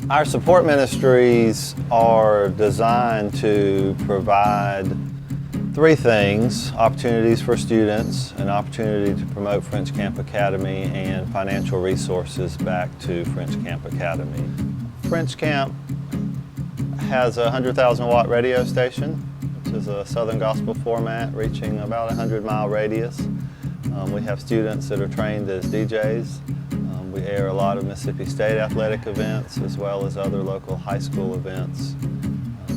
Our support ministries are designed to provide three things: opportunities for students, an opportunity to promote French Camp Academy, and financial resources back to French Camp Academy. French Camp has a 100,000 watt radio station, which is a Southern Gospel format reaching about a 100-mile radius. We have students that are trained as DJs. We air a lot of Mississippi State athletic events as well as other local high school events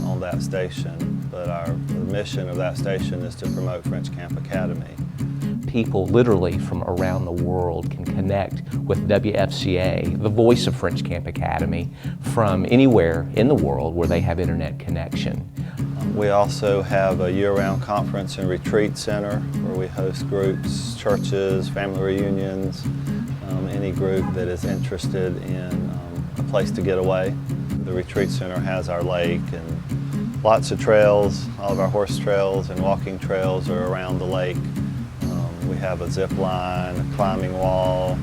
on that station. But the mission of that station is to promote French Camp Academy. People literally from around the world can connect with WFCA, the voice of French Camp Academy, from anywhere in the world where they have internet connection. We also have a year-round conference and retreat center where we host groups, churches, family reunions, any group that is interested in a place to get away. The retreat center has our lake and lots of trails. All of our horse trails and walking trails are around the lake. We have a zip line, a climbing wall,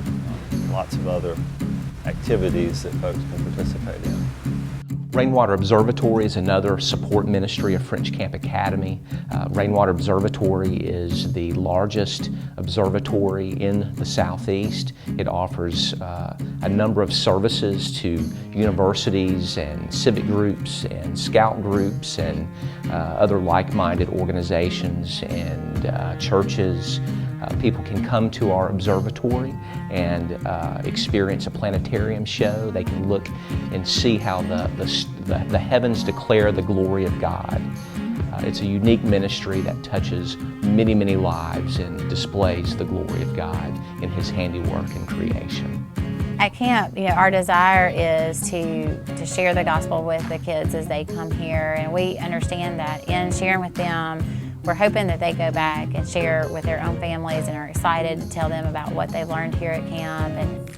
lots of other activities that folks can participate in. Rainwater Observatory is another support ministry of French Camp Academy. Rainwater Observatory is the largest observatory in the Southeast. It offers a number of services to universities and civic groups and scout groups and other like-minded organizations and churches. People can come to our observatory and experience a planetarium show. They can look and see how the heavens declare the glory of God. It's a unique ministry that touches many, many lives and displays the glory of God in His handiwork and creation. At camp, our desire is to share the gospel with the kids as they come here, and we understand that in sharing with them, we're hoping that they go back and share with their own families and are excited to tell them about what they've learned here at camp.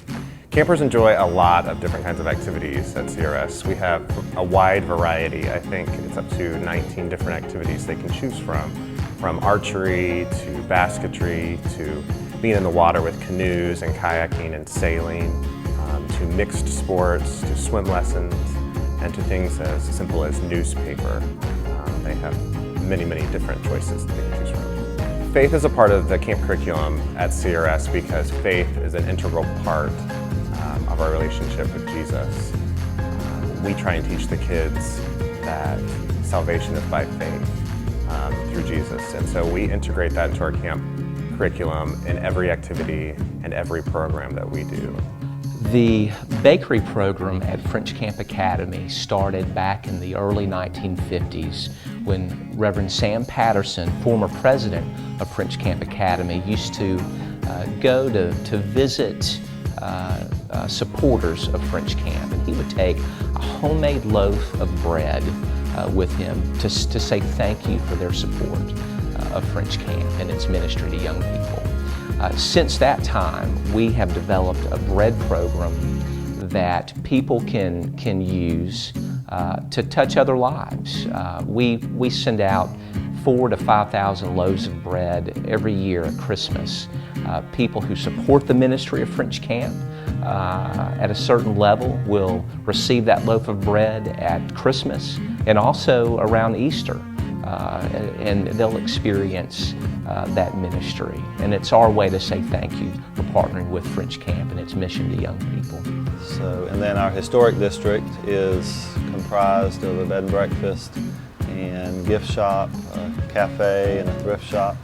Campers enjoy a lot of different kinds of activities at CRS. We have a wide variety. I think it's up to 19 different activities they can choose from archery to basketry to being in the water with canoes and kayaking and sailing, to mixed sports, to swim lessons, and to things as simple as newspaper. They have many, many different choices that they can choose from. Faith is a part of the camp curriculum at CRS because faith is an integral part of our relationship with Jesus. We try and teach the kids that salvation is by faith through Jesus, and so we integrate that into our camp curriculum in every activity and every program that we do. The bakery program at French Camp Academy started back in the early 1950s when Reverend Sam Patterson, former president of French Camp Academy, used to go to visit supporters of French Camp, and he would take a homemade loaf of bread with him to say thank you for their support of French Camp and its ministry to young people. Since that time, we have developed a bread program that people can use to touch other lives. We send out 4,000 to 5,000 loaves of bread every year at Christmas. People who support the ministry of French Camp at a certain level will receive that loaf of bread at Christmas and also around Easter. And they'll experience that ministry. And it's our way to say thank you for partnering with French Camp and its mission to young people. And then our historic district is comprised of a bed and breakfast and gift shop, a cafe, and a thrift shop.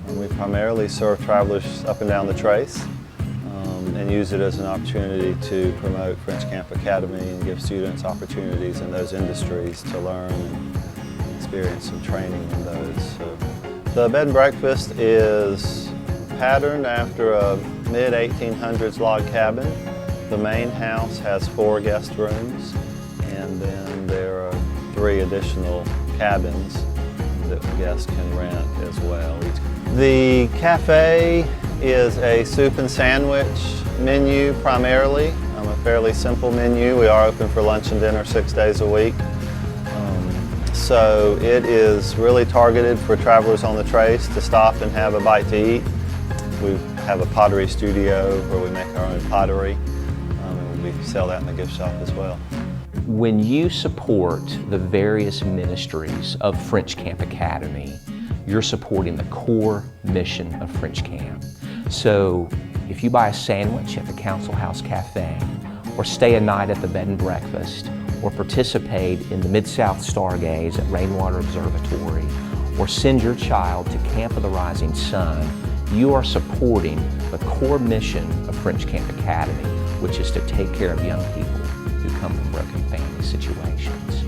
And we primarily serve travelers up and down the Trace and use it as an opportunity to promote French Camp Academy and give students opportunities in those industries to learn and experience some training in those. So the bed and breakfast is patterned after a mid-1800s log cabin. The main house has 4 guest rooms, and then there are 3 additional cabins that guests can rent as well. The cafe is a soup and sandwich menu primarily, a fairly simple menu. We are open for lunch and dinner 6 days a week. So it is really targeted for travelers on the Trace to stop and have a bite to eat. We have a pottery studio where we make our own pottery, and we sell that in the gift shop as well. When you support the various ministries of French Camp Academy, you're supporting the core mission of French Camp. So if you buy a sandwich at the Council House Cafe, or stay a night at the bed and breakfast, or participate in the Mid-South Stargaze at Rainwater Observatory, or send your child to Camp of the Rising Sun, you are supporting the core mission of French Camp Academy, which is to take care of young people who come from broken family situations.